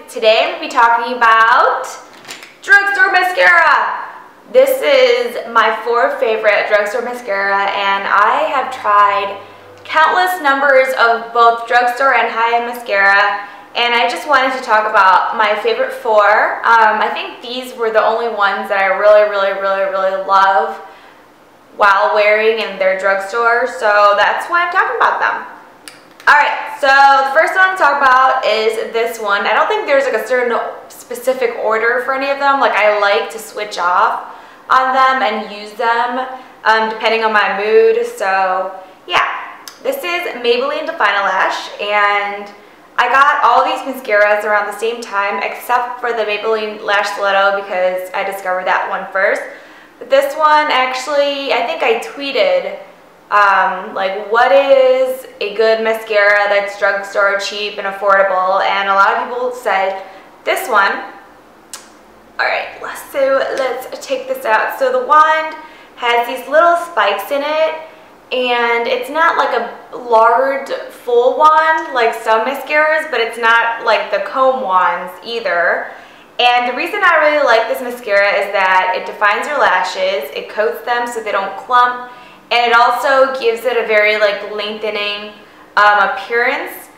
Today I'm going to be talking about Drugstore Mascara. This is my fourth favorite Drugstore Mascara, and I have tried countless numbers of both Drugstore and high-end mascara, and I just wanted to talk about my favorite four. I think these were the only ones that I really love while wearing in their drugstore, so that's why I'm talking about them. Alright, so the first one I'm talking about is this one. I don't think there's like a certain specific order for any of them. Like, I like to switch off on them and use them depending on my mood. So yeah, this is Maybelline Define Lash, and I got all these mascaras around the same time except for the Maybelline Lash Stiletto because I discovered that one first. But this one, actually, I think I tweeted like, what is a good mascara that's drugstore cheap and affordable, and a lot of people said this one. Alright, let's take this out. So the wand has these little spikes in it, and it's not like a large full wand like some mascaras, but it's not like the comb wands either. And the reason I really like this mascara is that it defines your lashes, it coats them so they don't clump, and it also gives it a very like lengthening appearance.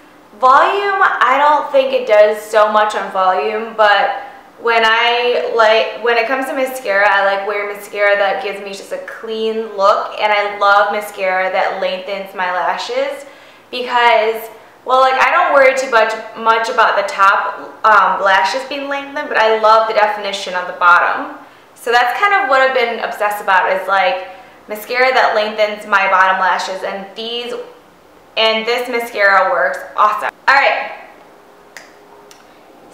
Volume, I don't think it does so much on volume, but when it comes to mascara, I like wearing mascara that gives me just a clean look, and I love mascara that lengthens my lashes because, well, like, I don't worry too much about the top lashes being lengthened, but I love the definition on the bottom. So that's kind of what I've been obsessed about, is like mascara that lengthens my bottom lashes, and this mascara works awesome. Alright,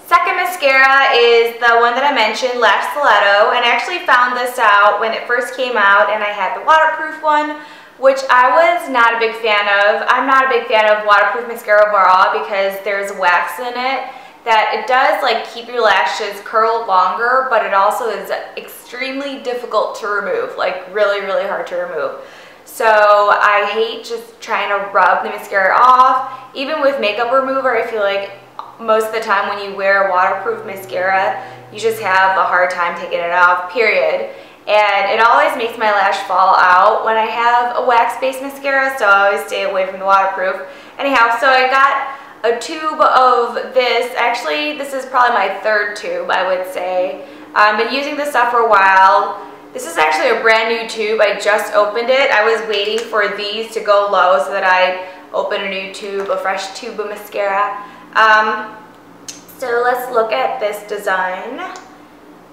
second mascara is the one that I mentioned, Lash Stiletto, and I actually found this out when it first came out, and I had the waterproof one, which I was not a big fan of. I'm not a big fan of waterproof mascara overall because there's wax in it that it does like keep your lashes curled longer, but it also is extremely difficult to remove, like really hard to remove. So I hate just trying to rub the mascara off. Even with makeup remover, I feel like most of the time when you wear a waterproof mascara, you just have a hard time taking it off, period. And it always makes my lash fall out when I have a wax-based mascara, so I always stay away from the waterproof. Anyhow, so I got a tube of this. Actually, this is probably my third tube, I would say. I've been using this stuff for a while. This is actually a brand new tube. I just opened it. I was waiting for these to go low so that I open a new tube, a fresh tube of mascara. So let's look at this design.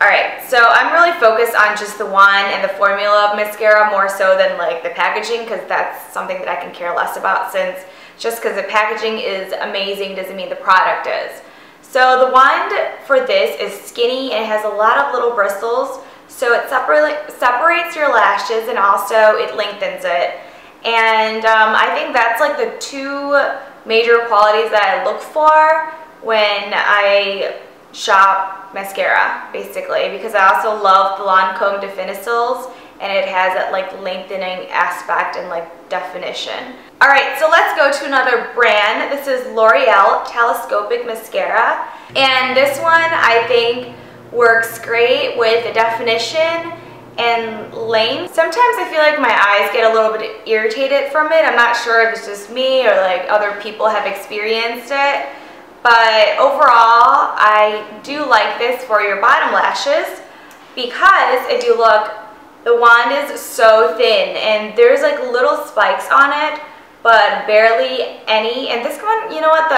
Alright, so I'm really focused on just the wand and the formula of mascara more so than like the packaging, because that's something that I can care less about, since just because the packaging is amazing doesn't mean the product is. So the wand for this is skinny and it has a lot of little bristles, so it separates your lashes and also it lengthens it. And I think that's like the two major qualities that I look for when I shop mascara, basically, because I also love the Lancome Definicils, and it has that like lengthening aspect and like definition. Alright, so let's go to another brand. This is L'Oreal Telescopic Mascara, and this one I think works great with the definition and length. Sometimes I feel like my eyes get a little bit irritated from it. I'm not sure if it's just me or like other people have experienced it. But overall, I do like this for your bottom lashes because if you look, the wand is so thin and there's like little spikes on it, but barely any. And this one, you know what,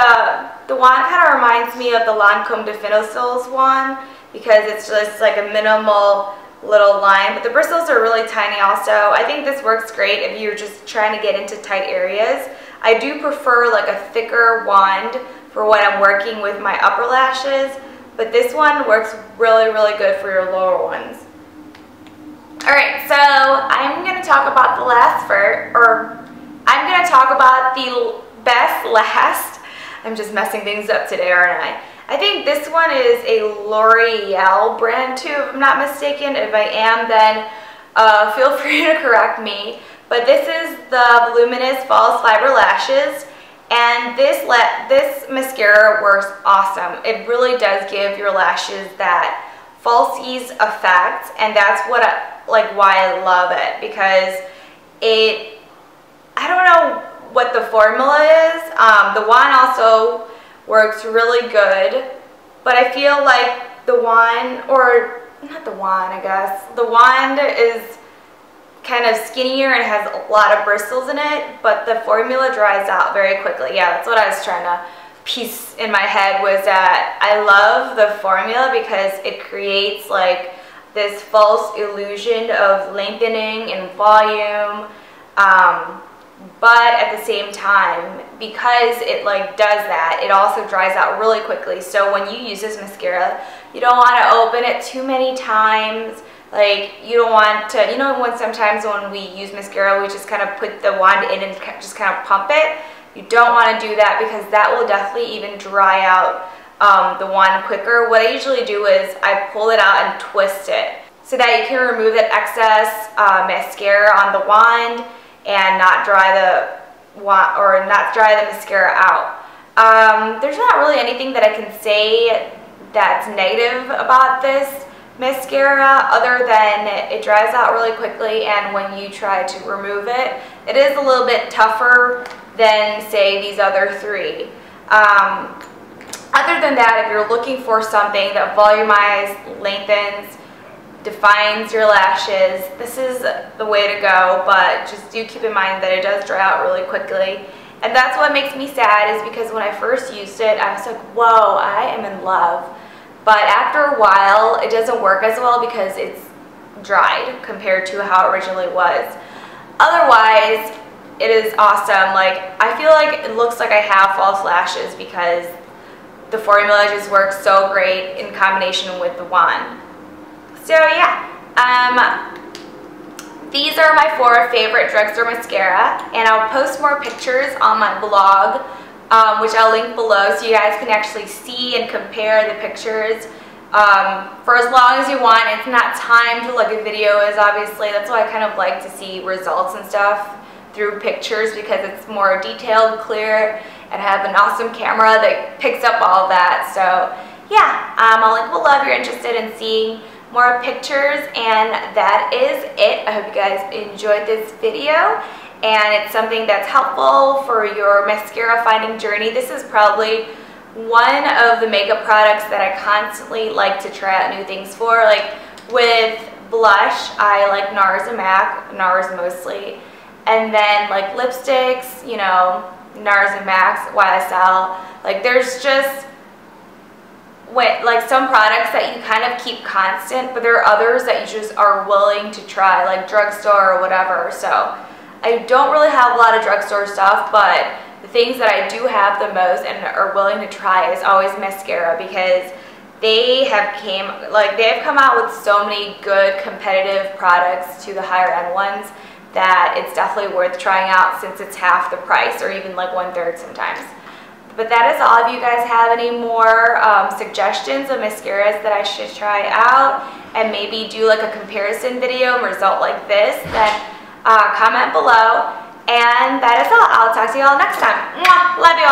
the wand kind of reminds me of the Lancome Definicils wand because it's just like a minimal little line, but the bristles are really tiny also. I think this works great if you're just trying to get into tight areas. I do prefer like a thicker wand for when I'm working with my upper lashes, but this one works really good for your lower ones. Alright, so I'm going to talk about the I'm going to talk about the best last. I'm just messing things up today, aren't I? I think this one is a L'Oreal brand too, if I'm not mistaken. If I am, then feel free to correct me. But this is the Voluminous False Fiber Lashes, And this mascara works awesome. It really does give your lashes that falsies effect, and that's what why I love it, because I don't know what the formula is. The wand also works really good, but I feel like the wand, or not the wand, I guess, the wand is kind of skinnier and has a lot of bristles in it, but the formula dries out very quickly. Yeah, that's what I was trying to piece in my head, was that I love the formula because it creates like this false illusion of lengthening and volume, but at the same time, because it does that, it also dries out really quickly. So when you use this mascara, you don't want to open it too many times. You don't want to, when sometimes when we use mascara, we just kind of put the wand in and just kind of pump it. You don't want to do that, because that will definitely even dry out the wand quicker. What I usually do is I pull it out and twist it so that you can remove that excess mascara on the wand and not dry the mascara out. There's not really anything that I can say that's negative about this mascara, other than it dries out really quickly, and when you try to remove it, it is a little bit tougher than, say, these other three. Other than that, if you're looking for something that volumizes, lengthens, defines your lashes, this is the way to go, but just do keep in mind that it does dry out really quickly. And that's what makes me sad, is because when I first used it, I was like, whoa, I am in love. But after a while, it doesn't work as well because it's dried compared to how it originally was. Otherwise, it is awesome. I feel like it looks like I have false lashes because the formula just works so great in combination with the wand. So yeah, these are my 4 favorite drugstore mascara, and I'll post more pictures on my blog, which I'll link below, so you guys can actually see and compare the pictures for as long as you want. It's not timed like a video is, obviously. That's why I kind of like to see results and stuff through pictures, because it's more detailed, clear, and I have an awesome camera that picks up all of that. So yeah, I'll link below if you're interested in seeing more pictures, and that is it. I hope you guys enjoyed this video, and it's something that's helpful for your mascara finding journey. This is probably one of the makeup products that I constantly like to try out new things for. With blush, I like NARS and MAC, NARS mostly, and then lipsticks, NARS and MAC, YSL. There's just some products that you kind of keep constant, but there are others that you just are willing to try, like drugstore or whatever. So I don't really have a lot of drugstore stuff, but the things that I do have the most and are willing to try is always mascara, because they have come out with so many good competitive products to the higher end ones that it's definitely worth trying out, since it's half the price, or even 1/3 sometimes. But that is all. If you guys have any more suggestions of mascaras that I should try out, and maybe do a comparison video and result like this, then comment below. And that is all. I'll talk to you all next time. Mwah! Love you all.